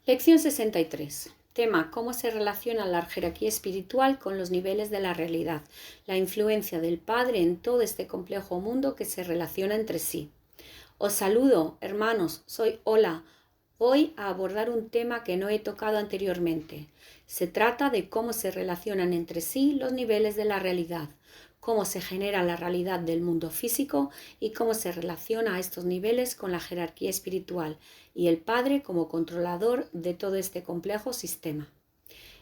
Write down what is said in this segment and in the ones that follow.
Lección 63. Tema: ¿cómo se relaciona la jerarquía espiritual con los niveles de la realidad? La influencia del Padre en todo este complejo mundo que se relaciona entre sí. Os saludo, hermanos, soy Ola. Voy a abordar un tema que no he tocado anteriormente. Se trata de cómo se relacionan entre sí los niveles de la realidad, cómo se genera la realidad del mundo físico y cómo se relaciona a estos niveles con la jerarquía espiritual y el Padre como controlador de todo este complejo sistema.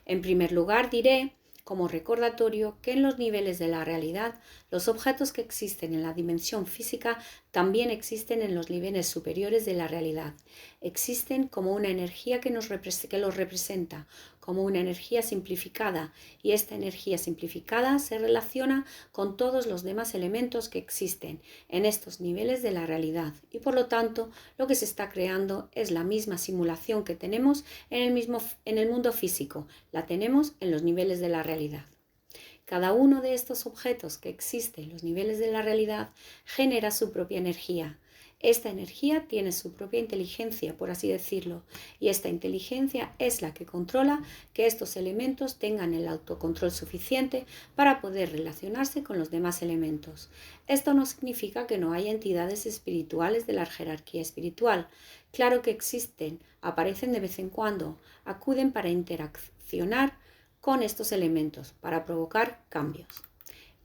En primer lugar, diré, como recordatorio, que en los niveles de la realidad, los objetos que existen en la dimensión física también existen en los niveles superiores de la realidad. Existen como una energía que los representa, como una energía simplificada, y esta energía simplificada se relaciona con todos los demás elementos que existen en estos niveles de la realidad, y por lo tanto lo que se está creando es la misma simulación que tenemos en el mundo físico, la tenemos en los niveles de la realidad. Cada uno de estos objetos que existe en los niveles de la realidad genera su propia energía. Esta energía tiene su propia inteligencia, por así decirlo, y esta inteligencia es la que controla que estos elementos tengan el autocontrol suficiente para poder relacionarse con los demás elementos. Esto no significa que no haya entidades espirituales de la jerarquía espiritual. Claro que existen, aparecen de vez en cuando, acuden para interaccionar con estos elementos, para provocar cambios.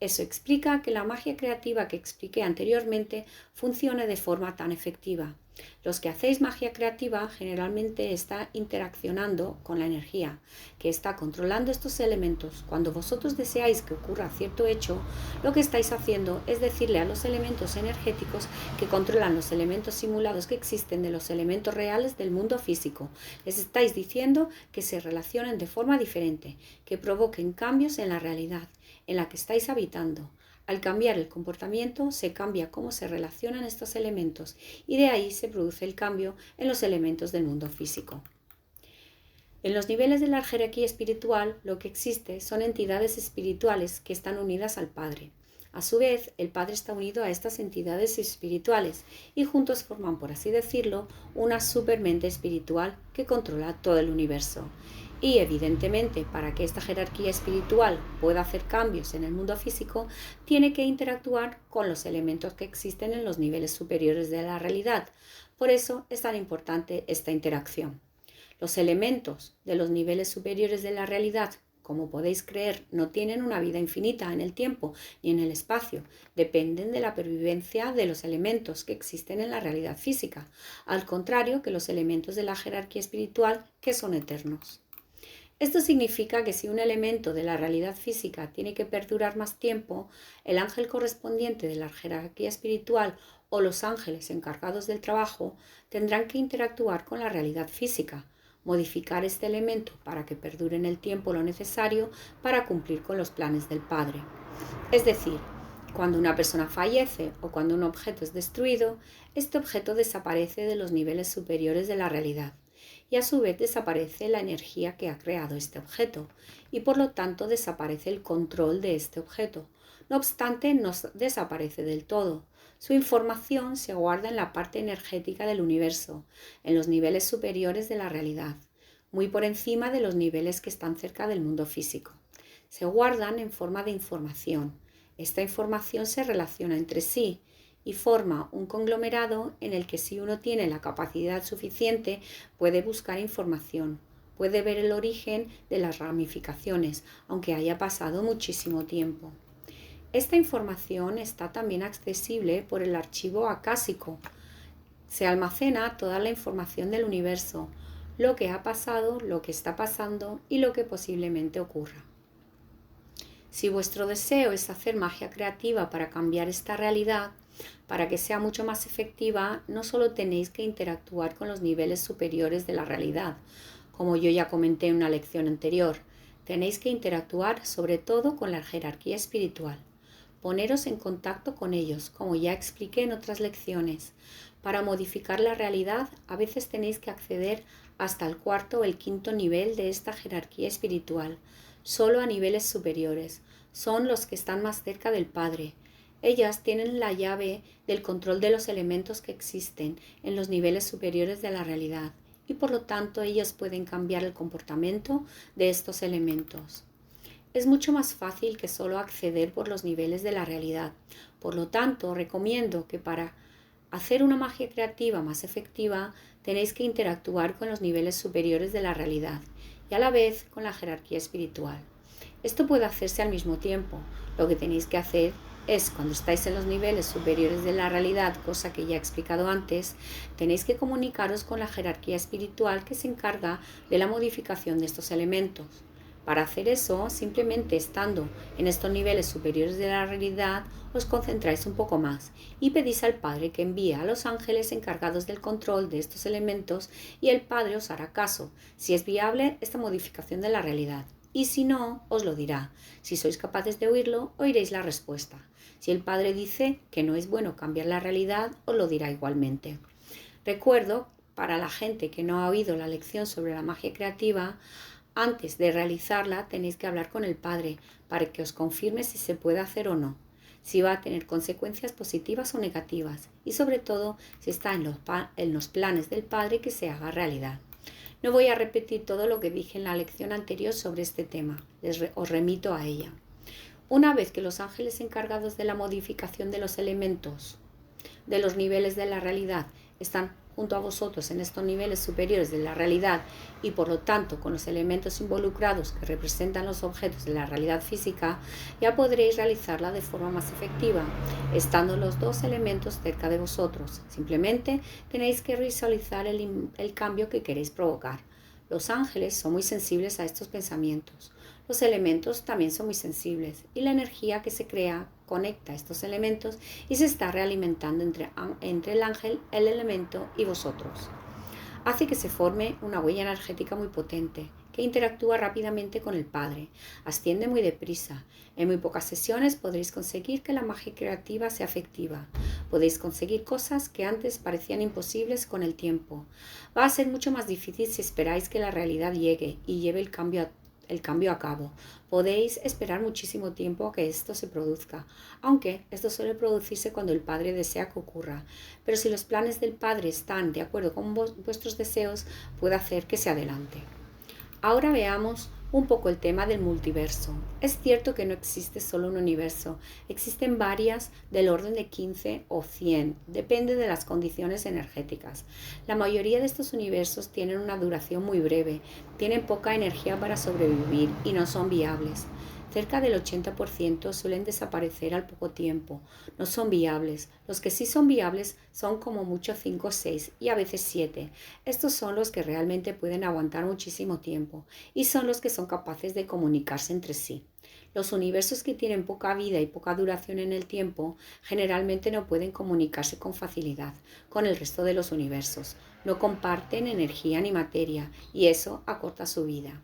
Eso explica que la magia creativa que expliqué anteriormente funcione de forma tan efectiva. Los que hacéis magia creativa generalmente está interaccionando con la energía que está controlando estos elementos. Cuando vosotros deseáis que ocurra cierto hecho, lo que estáis haciendo es decirle a los elementos energéticos que controlan los elementos simulados que existen de los elementos reales del mundo físico. Les estáis diciendo que se relacionen de forma diferente, que provoquen cambios en la realidad en la que estáis habitando. Al cambiar el comportamiento, se cambia cómo se relacionan estos elementos y de ahí se produce el cambio en los elementos del mundo físico. En los niveles de la jerarquía espiritual, lo que existe son entidades espirituales que están unidas al Padre. A su vez, el Padre está unido a estas entidades espirituales y juntos forman, por así decirlo, una supermente espiritual que controla todo el universo. Y evidentemente, para que esta jerarquía espiritual pueda hacer cambios en el mundo físico, tiene que interactuar con los elementos que existen en los niveles superiores de la realidad. Por eso es tan importante esta interacción. Los elementos de los niveles superiores de la realidad, como podéis creer, no tienen una vida infinita en el tiempo ni en el espacio. Dependen de la pervivencia de los elementos que existen en la realidad física, al contrario que los elementos de la jerarquía espiritual, que son eternos. Esto significa que si un elemento de la realidad física tiene que perdurar más tiempo, el ángel correspondiente de la jerarquía espiritual o los ángeles encargados del trabajo tendrán que interactuar con la realidad física, modificar este elemento para que perdure en el tiempo lo necesario para cumplir con los planes del Padre. Es decir, cuando una persona fallece o cuando un objeto es destruido, este objeto desaparece de los niveles superiores de la realidad. Y a su vez desaparece la energía que ha creado este objeto y por lo tanto desaparece el control de este objeto. No obstante, no desaparece del todo. Su información se guarda en la parte energética del universo, en los niveles superiores de la realidad, muy por encima de los niveles que están cerca del mundo físico. Se guardan en forma de información. Esta información se relaciona entre sí y forma un conglomerado en el que si uno tiene la capacidad suficiente puede buscar información, puede ver el origen de las ramificaciones, aunque haya pasado muchísimo tiempo. Esta información está también accesible por el archivo acásico. Se almacena toda la información del universo, lo que ha pasado, lo que está pasando y lo que posiblemente ocurra. Si vuestro deseo es hacer magia creativa para cambiar esta realidad, para que sea mucho más efectiva, no solo tenéis que interactuar con los niveles superiores de la realidad, como yo ya comenté en una lección anterior, tenéis que interactuar sobre todo con la jerarquía espiritual. Poneros en contacto con ellos, como ya expliqué en otras lecciones. Para modificar la realidad, a veces tenéis que acceder hasta el cuarto o el quinto nivel de esta jerarquía espiritual, solo a niveles superiores. Son los que están más cerca del Padre. Ellas tienen la llave del control de los elementos que existen en los niveles superiores de la realidad y por lo tanto ellos pueden cambiar el comportamiento de estos elementos. Es mucho más fácil que solo acceder por los niveles de la realidad. Por lo tanto, recomiendo que para hacer una magia creativa más efectiva tenéis que interactuar con los niveles superiores de la realidad y a la vez con la jerarquía espiritual. Esto puede hacerse al mismo tiempo. Lo que tenéis que hacer es, cuando estáis en los niveles superiores de la realidad, cosa que ya he explicado antes, tenéis que comunicaros con la jerarquía espiritual que se encarga de la modificación de estos elementos. Para hacer eso, simplemente estando en estos niveles superiores de la realidad, os concentráis un poco más y pedís al Padre que envíe a los ángeles encargados del control de estos elementos y el Padre os hará caso, si es viable esta modificación de la realidad. Y si no, os lo dirá. Si sois capaces de oírlo, oiréis la respuesta. Si el Padre dice que no es bueno cambiar la realidad, os lo dirá igualmente. Recuerdo, para la gente que no ha oído la lección sobre la magia creativa, antes de realizarla tenéis que hablar con el Padre para que os confirme si se puede hacer o no, si va a tener consecuencias positivas o negativas y sobre todo si está en los planes del Padre que se haga realidad. No voy a repetir todo lo que dije en la lección anterior sobre este tema, os remito a ella. Una vez que los ángeles encargados de la modificación de los elementos, de los niveles de la realidad, están junto a vosotros en estos niveles superiores de la realidad y por lo tanto con los elementos involucrados que representan los objetos de la realidad física, ya podréis realizarla de forma más efectiva, estando los dos elementos cerca de vosotros. Simplemente tenéis que visualizar el cambio que queréis provocar. Los ángeles son muy sensibles a estos pensamientos. Los elementos también son muy sensibles y la energía que se crea conecta estos elementos y se está realimentando entre el ángel, el elemento y vosotros. Hace que se forme una huella energética muy potente que interactúa rápidamente con el Padre, asciende muy deprisa. En muy pocas sesiones podréis conseguir que la magia creativa sea efectiva. Podéis conseguir cosas que antes parecían imposibles con el tiempo. Va a ser mucho más difícil si esperáis que la realidad llegue y lleve el cambio a cabo. Podéis esperar muchísimo tiempo a que esto se produzca, aunque esto suele producirse cuando el Padre desea que ocurra. Pero si los planes del Padre están de acuerdo con vuestros deseos, puede hacer que se adelante. Ahora veamos un poco el tema del multiverso. Es cierto que no existe solo un universo, existen varias del orden de 15 o 100, depende de las condiciones energéticas. La mayoría de estos universos tienen una duración muy breve, tienen poca energía para sobrevivir y no son viables. Cerca del 80% suelen desaparecer al poco tiempo, no son viables. Los que sí son viables son como mucho 5 o 6 y a veces 7. Estos son los que realmente pueden aguantar muchísimo tiempo y son los que son capaces de comunicarse entre sí. Los universos que tienen poca vida y poca duración en el tiempo generalmente no pueden comunicarse con facilidad con el resto de los universos. No comparten energía ni materia y eso acorta su vida.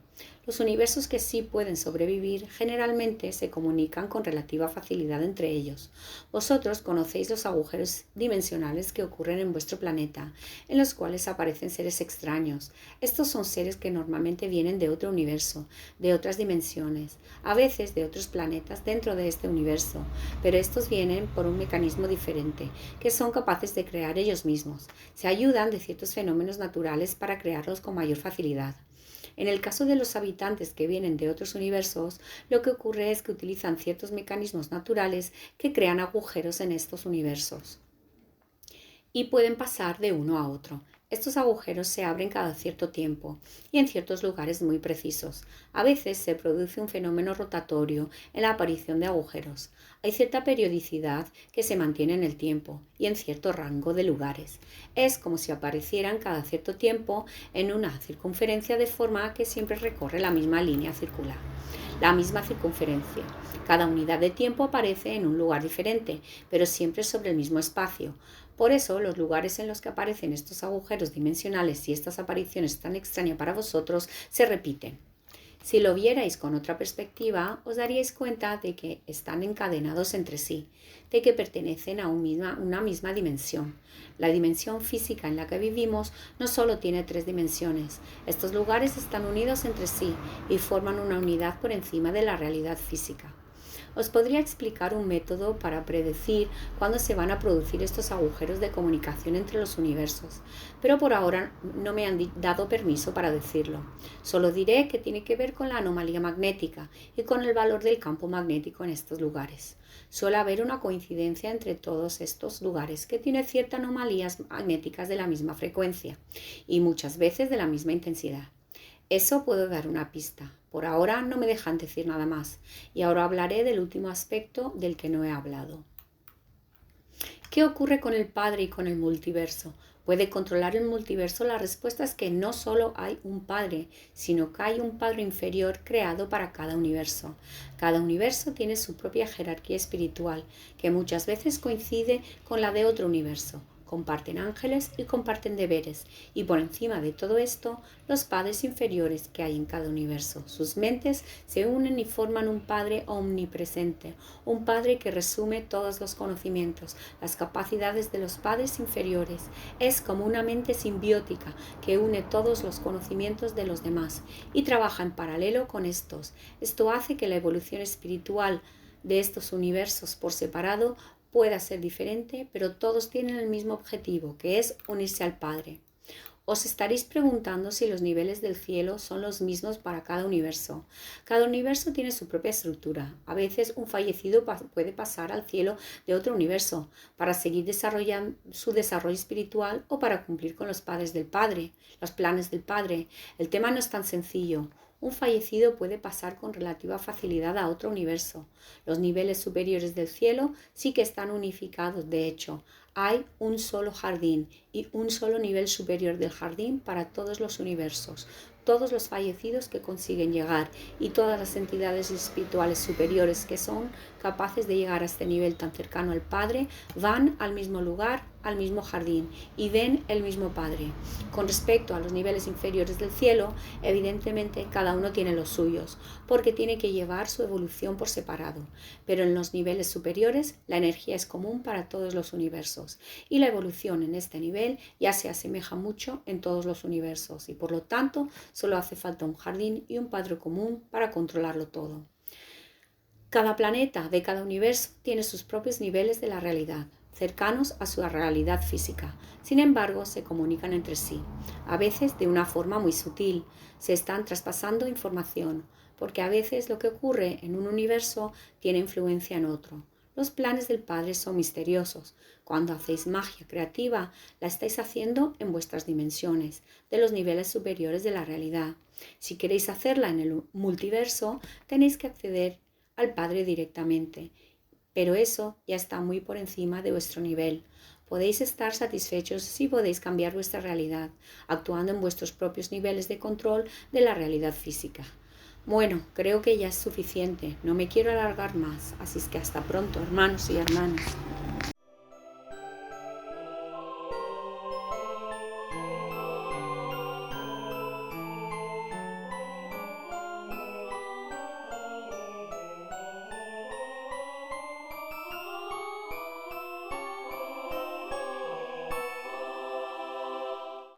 Los universos que sí pueden sobrevivir generalmente se comunican con relativa facilidad entre ellos. Vosotros conocéis los agujeros dimensionales que ocurren en vuestro planeta, en los cuales aparecen seres extraños. Estos son seres que normalmente vienen de otro universo, de otras dimensiones, a veces de otros planetas dentro de este universo, pero estos vienen por un mecanismo diferente, que son capaces de crear ellos mismos. Se ayudan de ciertos fenómenos naturales para crearlos con mayor facilidad. En el caso de los habitantes que vienen de otros universos, lo que ocurre es que utilizan ciertos mecanismos naturales que crean agujeros en estos universos y pueden pasar de uno a otro. Estos agujeros se abren cada cierto tiempo y en ciertos lugares muy precisos. A veces se produce un fenómeno rotatorio en la aparición de agujeros. Hay cierta periodicidad que se mantiene en el tiempo y en cierto rango de lugares. Es como si aparecieran cada cierto tiempo en una circunferencia de forma que siempre recorre la misma línea circular, la misma circunferencia. Cada unidad de tiempo aparece en un lugar diferente, pero siempre sobre el mismo espacio. Por eso, los lugares en los que aparecen estos agujeros dimensionales y estas apariciones tan extrañas para vosotros se repiten. Si lo vierais con otra perspectiva, os daríais cuenta de que están encadenados entre sí, de que pertenecen a una misma dimensión. La dimensión física en la que vivimos no solo tiene 3 dimensiones. Estos lugares están unidos entre sí y forman una unidad por encima de la realidad física. Os podría explicar un método para predecir cuándo se van a producir estos agujeros de comunicación entre los universos, pero por ahora no me han dado permiso para decirlo. Solo diré que tiene que ver con la anomalía magnética y con el valor del campo magnético en estos lugares. Suele haber una coincidencia entre todos estos lugares que tiene ciertas anomalías magnéticas de la misma frecuencia y muchas veces de la misma intensidad. Eso puedo dar una pista. Por ahora no me dejan decir nada más y ahora hablaré del último aspecto del que no he hablado. ¿Qué ocurre con el Padre y con el multiverso? ¿Puede controlar el multiverso? La respuesta es que no solo hay un Padre, sino que hay un Padre inferior creado para cada universo. Cada universo tiene su propia jerarquía espiritual, que muchas veces coincide con la de otro universo. Comparten ángeles y comparten deberes, y por encima de todo esto, los padres inferiores que hay en cada universo. Sus mentes se unen y forman un Padre omnipresente, un Padre que resume todos los conocimientos, las capacidades de los padres inferiores. Es como una mente simbiótica que une todos los conocimientos de los demás y trabaja en paralelo con estos. Esto hace que la evolución espiritual de estos universos por separado pueda ser diferente, pero todos tienen el mismo objetivo, que es unirse al Padre. Os estaréis preguntando si los niveles del cielo son los mismos para cada universo. Cada universo tiene su propia estructura. A veces un fallecido puede pasar al cielo de otro universo para seguir desarrollando su desarrollo espiritual o para cumplir con los padres del Padre, los planes del Padre. El tema no es tan sencillo. Un fallecido puede pasar con relativa facilidad a otro universo. Los niveles superiores del cielo sí que están unificados. De hecho, hay un solo jardín y un solo nivel superior del jardín para todos los universos. Todos los fallecidos que consiguen llegar y todas las entidades espirituales superiores que son capaces de llegar a este nivel tan cercano al Padre van al mismo lugar, al mismo jardín y ven el mismo Padre. Con respecto a los niveles inferiores del cielo, evidentemente cada uno tiene los suyos, porque tiene que llevar su evolución por separado. Pero en los niveles superiores la energía es común para todos los universos y la evolución en este nivel ya se asemeja mucho en todos los universos y por lo tanto solo hace falta un jardín y un Padre común para controlarlo todo. Cada planeta de cada universo tiene sus propios niveles de la realidad, cercanos a su realidad física. Sin embargo, se comunican entre sí, a veces de una forma muy sutil. Se están traspasando información, porque a veces lo que ocurre en un universo tiene influencia en otro. Los planes del Padre son misteriosos. Cuando hacéis magia creativa, la estáis haciendo en vuestras dimensiones, de los niveles superiores de la realidad. Si queréis hacerla en el multiverso, tenéis que acceder al Padre directamente, pero eso ya está muy por encima de vuestro nivel. Podéis estar satisfechos si podéis cambiar vuestra realidad, actuando en vuestros propios niveles de control de la realidad física. Bueno, creo que ya es suficiente, no me quiero alargar más, así es que hasta pronto, hermanos y hermanas.